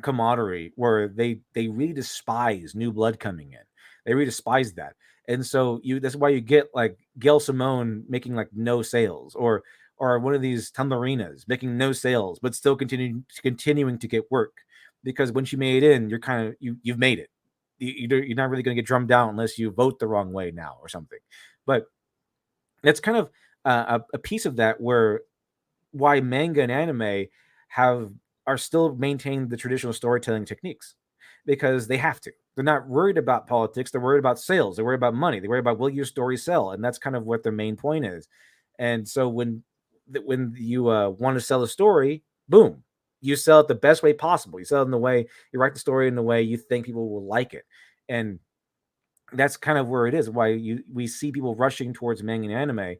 camaraderie, where they really despise new blood coming in. They really despise that. And so that's why you get like Gail Simone making like no sales, or one of these tamburinas making no sales but still continuing to get work, because when she made it in, you're kind of you've made it. you're not really going to get drummed down unless you vote the wrong way now or something. But that's kind of a piece of that where why manga and anime have are still maintaining the traditional storytelling techniques because they have to. They're not worried about politics. They're worried about sales. They're worried about money. They're worried about will your story sell, and that's kind of what their main point is. And so when you want to sell a story, boom, you sell it the best way possible. You sell it in the way you write the story in the way you think people will like it, and that's kind of where it is. Why we see people rushing towards manga and anime,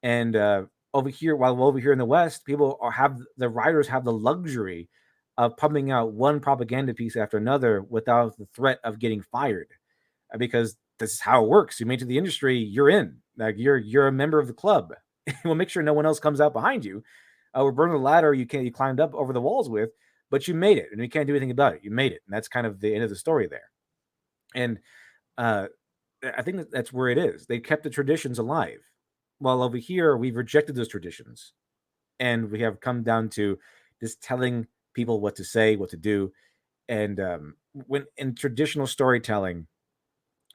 and over here, while over here in the West, people have the writers have the luxury of pumping out one propaganda piece after another without the threat of getting fired, because this is how it works. You made it to the industry, you're in. Like you're a member of the club. We'll make sure no one else comes out behind you. We're burning the ladder you climbed up over the walls with, but you made it, and we can't do anything about it. You made it, and that's kind of the end of the story there. And uh, I think that's where it is. They kept the traditions alive, while over here we've rejected those traditions, and we have come down to just telling people what to say, what to do. And when in traditional storytelling,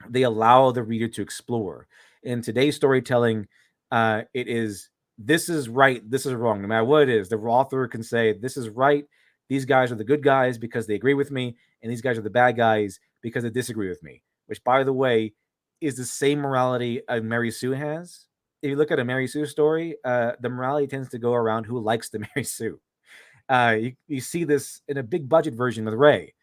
they allow the reader to explore. In today's storytelling, it is this is right, this is wrong. No matter what it is, the author can say this is right. These guys are the good guys because they agree with me, and these guys are the bad guys because they disagree with me. Which, by the way, is the same morality Mary Sue has. If you look at a Mary Sue story, the morality tends to go around who likes the Mary Sue. You see this in a big budget version with Ray.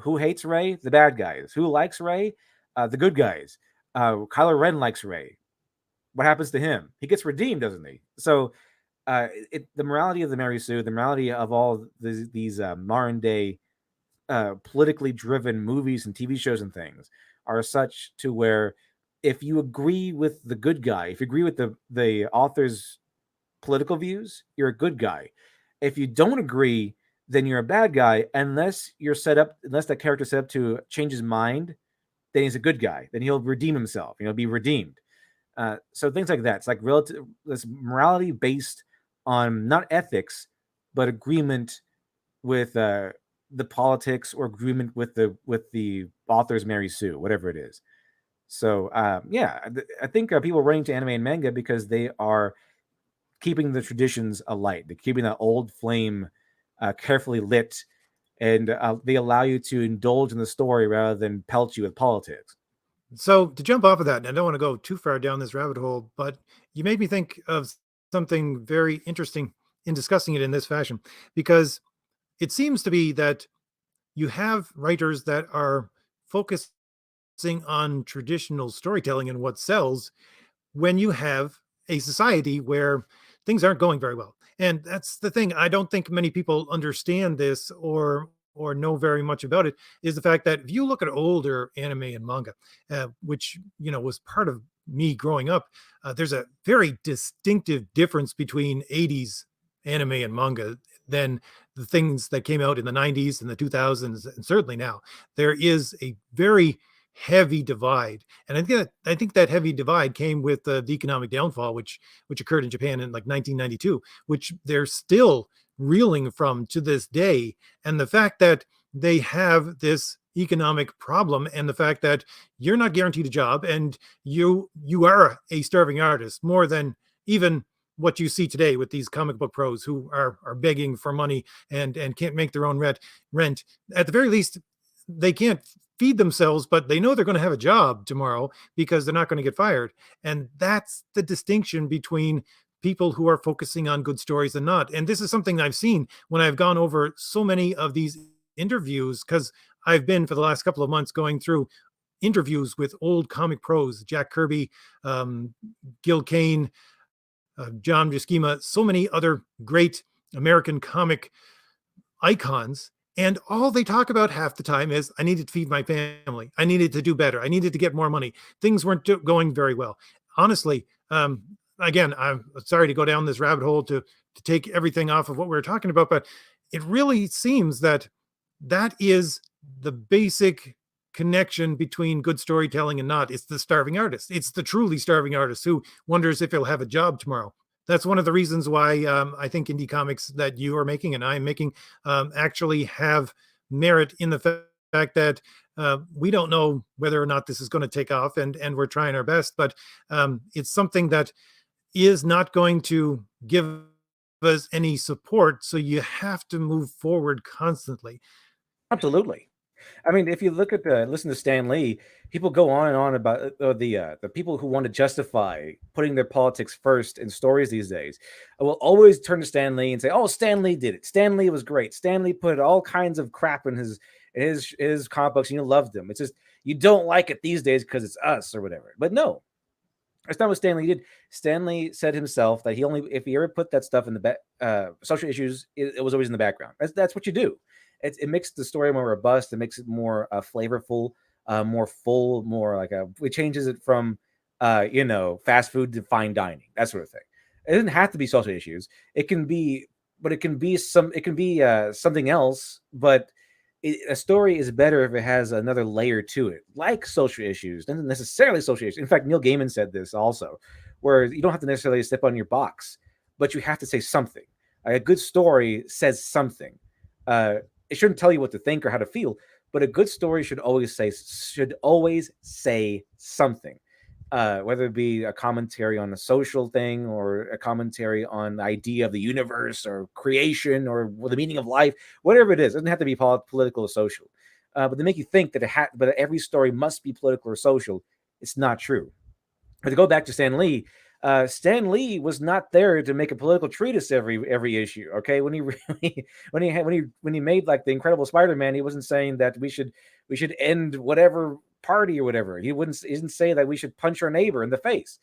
Who hates Ray? The bad guys. Who likes Ray? The good guys. Kylo Ren likes Ray. What happens to him? He gets redeemed, doesn't he? So the morality of the Mary Sue, the morality of all these modern day politically driven movies and TV shows and things are such to where if you agree with the good guy, if you agree with the author's political views, you're a good guy. If you don't agree, then you're a bad guy unless that character set up to change his mind, then he's a good guy. Then he'll redeem himself. He'll be redeemed. So things like that. It's like relative this morality based on not ethics, but agreement with the politics or agreement with the author's Mary Sue, whatever it is. So yeah, I think people are running to anime and manga because they are keeping the traditions alight. They're keeping that old flame carefully lit, and they allow you to indulge in the story rather than pelt you with politics. So to jump off of that, and I don't want to go too far down this rabbit hole, but you made me think of something very interesting in discussing it in this fashion, because it seems to be that you have writers that are focusing on traditional storytelling and what sells when you have a society where things aren't going very well. And that's the thing. I don't think many people understand this or know very much about it, is the fact that if you look at older anime and manga, which was part of me growing up, there's a very distinctive difference between 80s anime and manga than the things that came out in the 90s and the 2000s, and certainly now. There is a very heavy divide, and I think that heavy divide came with the economic downfall, which occurred in Japan in like 1992, which they're still reeling from to this day. And the fact that they have this economic problem, and the fact that you're not guaranteed a job, and you are a starving artist more than even what you see today with these comic book pros who are begging for money and can't make their own rent. At the very least, they can't feed themselves, but they know they're going to have a job tomorrow because they're not going to get fired. And that's the distinction between people who are focusing on good stories and not. And this is something I've seen when I've gone over so many of these interviews, because I've been for the last couple of months going through interviews with old comic pros, Jack Kirby, Gil Kane, John Buscema, so many other great American comic icons. And all they talk about half the time is, I needed to feed my family. I needed to do better. I needed to get more money. Things weren't going very well. Honestly, again, I'm sorry to go down this rabbit hole to take everything off of what we were talking about, but it really seems that that is the basic connection between good storytelling and not. It's the starving artist. It's the truly starving artist who wonders if he'll have a job tomorrow. That's one of the reasons why I think indie comics that you are making and I'm making actually have merit, in the fact that we don't know whether or not this is going to take off, and we're trying our best, but it's something that is not going to give us any support. So you have to move forward constantly. Absolutely. I mean, if you look at listen to Stan Lee, people go on and on about the people who want to justify putting their politics first in stories these days. Will always turn to Stan Lee and say, "Oh, Stan Lee did it. Stan Lee was great. Stan Lee put all kinds of crap in his comic books, and you loved them. It's just you don't like it these days because it's us or whatever." But no, that's not what Stanley did. Stanley said himself that he only, if he ever put that stuff in the social issues, it was always in the background. That's what you do. It makes the story more robust. It makes it more flavorful, more full, more like it changes it from, fast food to fine dining, that sort of thing. It doesn't have to be social issues. It can be, but it can be something else. But a story is better if it has another layer to it, like social issues, not necessarily social issues. In fact, Neil Gaiman said this also, where you don't have to necessarily step on your box, but you have to say something. A good story says something. It shouldn't tell you what to think or how to feel, but a good story should always say something. Whether it be a commentary on a social thing or a commentary on the idea of the universe or creation or the meaning of life, whatever it is, it doesn't have to be political or social. But they make you think that but every story must be political or social. It's not true. But to go back to Stan Lee was not there to make a political treatise every issue. Okay, when he really, when he made like the Incredible Spider-Man, he wasn't saying that we should end whatever party or whatever. He didn't say that we should punch our neighbor in the face.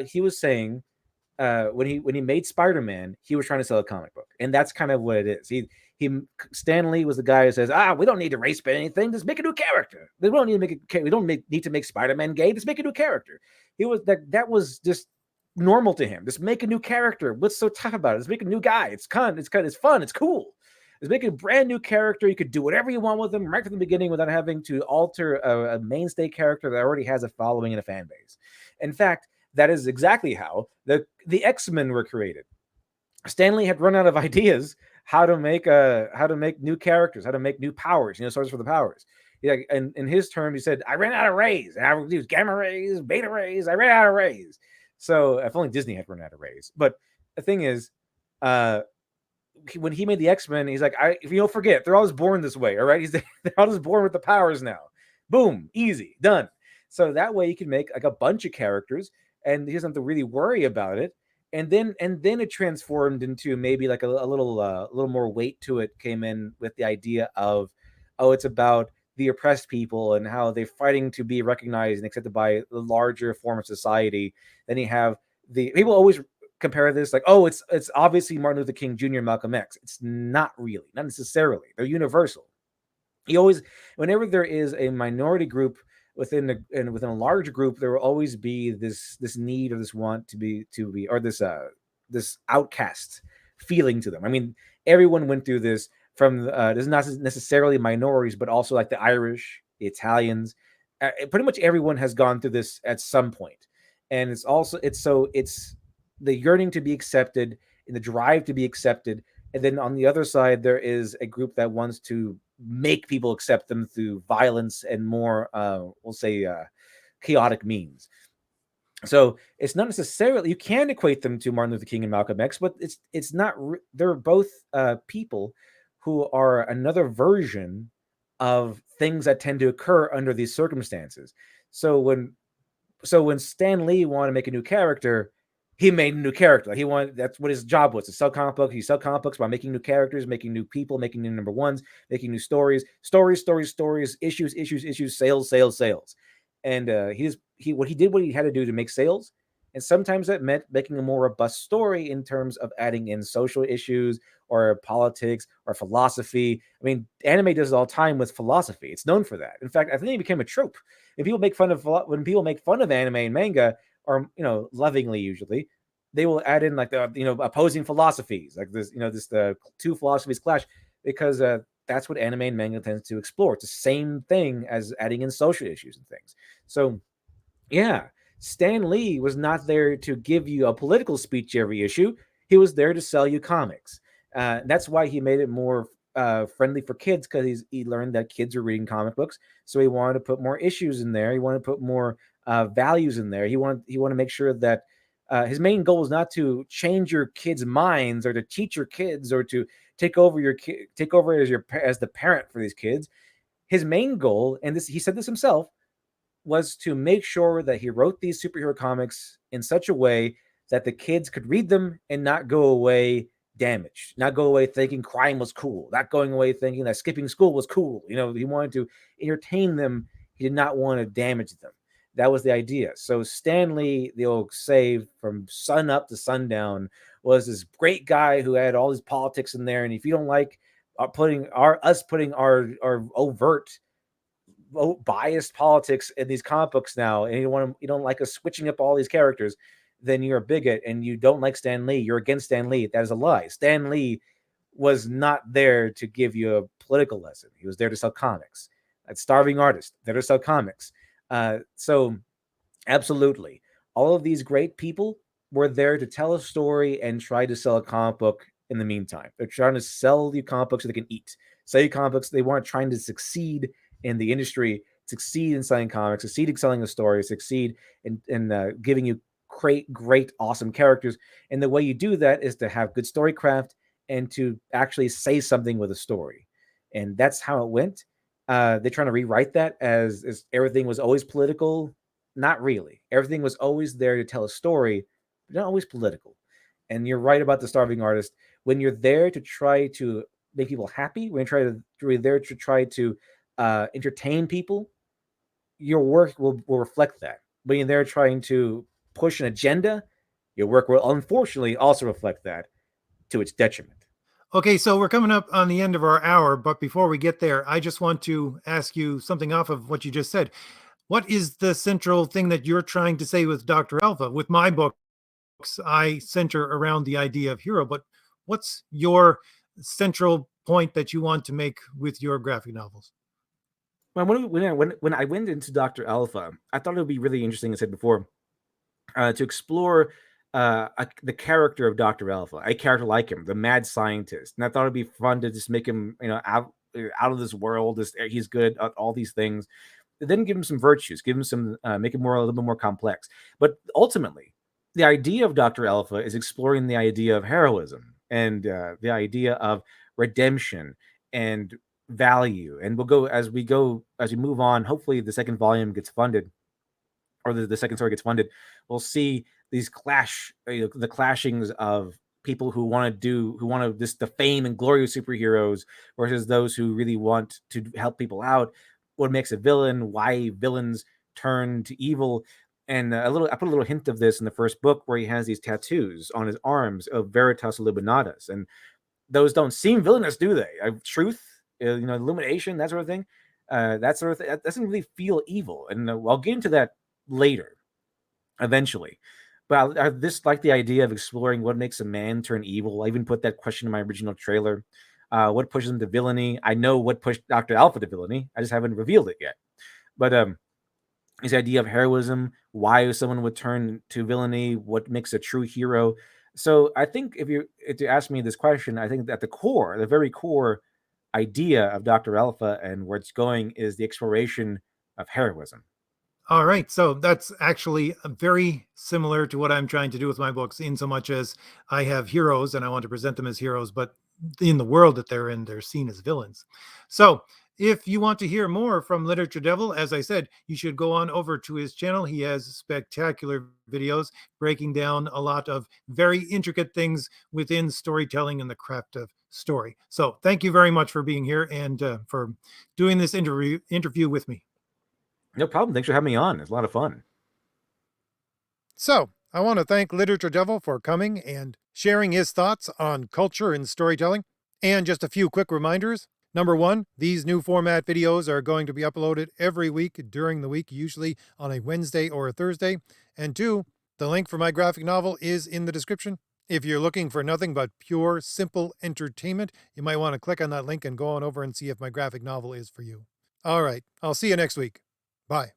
He was saying when he made Spider-Man, he was trying to sell a comic book, and that's kind of what it is. He Stan Lee was the guy who says, we don't need to race bait anything. Just make a new character. We don't need to need to make Spider-Man gay. Just make a new character. He was that was just normal to him. Just make a new character. What's so tough about it? Just make a new guy. It's fun. It's cool. Just make a brand new character. You could do whatever you want with them right from the beginning without having to alter a mainstay character that already has a following and a fan base. In fact, that is exactly how the X-Men were created. Stanley had run out of ideas how to make new characters, how to make new powers, sources for the powers. Yeah, and in his term, he said, "I ran out of rays. I used gamma rays, beta rays. I ran out of rays." So if only Disney had run out of rays. But the thing is, when he made the X-Men, he's like, if you don't forget, they're always born this way, all right? They're all just born with the powers now. Boom, easy, done. So that way you can make like a bunch of characters, and he doesn't have to really worry about it. And then it transformed into maybe like a little more weight to it came in with the idea of, it's about the oppressed people and how they're fighting to be recognized and accepted by the larger form of society. Then you have the people always compare this like, it's obviously Martin Luther King Jr. and Malcolm X. It's not really, not necessarily. They're universal. You always, whenever there is a minority group within a large group, there will always be this need or this want to be or this outcast feeling to them. I mean, everyone went through this from this is not necessarily minorities, but also like the Irish, the Italians. Pretty much everyone has gone through this at some point, and it's the yearning to be accepted and the drive to be accepted. And then on the other side, there is a group that wants to make people accept them through violence and more, we'll say, chaotic means. So it's not necessarily, you can equate them to Martin Luther King and Malcolm X, but it's not. They're both people who are another version of things that tend to occur under these circumstances. So when Stan Lee wanted to make a new character, he made a new character. That's what his job was, to sell comic books. He sell comic books by making new characters, making new people, making new number ones, making new stories, issues, sales. And what he had to do to make sales. And sometimes that meant making a more robust story in terms of adding in social issues or politics or philosophy. I mean, anime does it all the time with philosophy. It's known for that. In fact, I think it became a trope. When people make fun of anime and manga, or lovingly usually, they will add in like the opposing philosophies, like this the two philosophies clash, because that's what anime and manga tends to explore. It's the same thing as adding in social issues and things. So yeah, Stan Lee was not there to give you a political speech every issue. He was there to sell you comics. That's why he made it more friendly for kids because he learned that kids are reading comic books. So he wanted to put more issues in there. He wanted to put more values in there. He wanted to make sure that his main goal was not to change your kids' minds or to teach your kids or to take over as the parent for these kids. His main goal, and this he said this himself, was to make sure that he wrote these superhero comics in such a way that the kids could read them and not go away damaged, not go away thinking crime was cool, not going away thinking that skipping school was cool. He wanted to entertain them. He did not want to damage them. That was the idea. So Stan Lee, the old say from sun up to sundown, was this great guy who had all these politics in there. And if you don't like putting our overt biased politics in these comic books now, and you don't like us switching up all these characters, then you're a bigot and you don't like Stan Lee. You're against Stan Lee. That is a lie. Stan Lee was not there to give you a political lesson. He was there to sell comics. A starving artist, there to sell comics. So absolutely, all of these great people were there to tell a story and try to sell a comic book in the meantime. They're trying to sell you comic books so they can eat. Sell you comic books. They weren't trying to succeed in the industry, succeed in selling comics, succeed in selling a story, succeed in giving you great, awesome characters. And the way you do that is to have good story craft and to actually say something with a story. And that's how it went. They're trying to rewrite that as everything was always political. Not really. Everything was always there to tell a story, but not always political. And you're right about the starving artist. When you're there to try to make people happy, when you're there to try to entertain people, your work will reflect that. When you're there trying to push an agenda, your work will unfortunately also reflect that to its detriment. Okay, so we're coming up on the end of our hour, but before we get there, I just want to ask you something off of what you just said. What is the central thing that you're trying to say with Dr. Alpha? With my books, I center around the idea of hero, but what's your central point that you want to make with your graphic novels? When I went into Doctor Alpha, I thought it would be really interesting, as I said before, to explore the character of Doctor Alpha, a character like him, the mad scientist, and I thought it'd be fun to just make him, out of this world. He's good at all these things. Then give him some virtues, give him some, make him a little bit more complex. But ultimately, the idea of Doctor Alpha is exploring the idea of heroism and the idea of redemption and value. And as we move on. Hopefully, the second volume gets funded, or the second story gets funded. We'll see these the clashings of people who want to this the fame and glory of superheroes versus those who really want to help people out. What makes a villain? Why villains turn to evil? And I put a little hint of this in the first book where he has these tattoos on his arms of Veritas Illuminatus, and those don't seem villainous, do they? Truth, illumination, that sort of thing. That sort of thing that doesn't really feel evil, and I'll get into that later, eventually. But I just like the idea of exploring what makes a man turn evil. I even put that question in my original trailer. What pushes him to villainy? I know what pushed Dr. Alpha to villainy. I just haven't revealed it yet. But this idea of heroism, why someone would turn to villainy, what makes a true hero. So I think if you ask me this question, I think that the very core idea of Dr. Alpha and where it's going is the exploration of heroism. All right. So that's actually very similar to what I'm trying to do with my books, in so much as I have heroes and I want to present them as heroes, but in the world that they're in, they're seen as villains. So if you want to hear more from Literature Devil, as I said, you should go on over to his channel. He has spectacular videos breaking down a lot of very intricate things within storytelling and the craft of story. So thank you very much for being here and for doing this interview with me. No problem. Thanks for having me on. It's a lot of fun. So, I want to thank Literature Devil for coming and sharing his thoughts on culture and storytelling. And just a few quick reminders. Number one, these new format videos are going to be uploaded every week during the week, usually on a Wednesday or a Thursday. And two, the link for my graphic novel is in the description. If you're looking for nothing but pure, simple entertainment, you might want to click on that link and go on over and see if my graphic novel is for you. All right, I'll see you next week. Bye.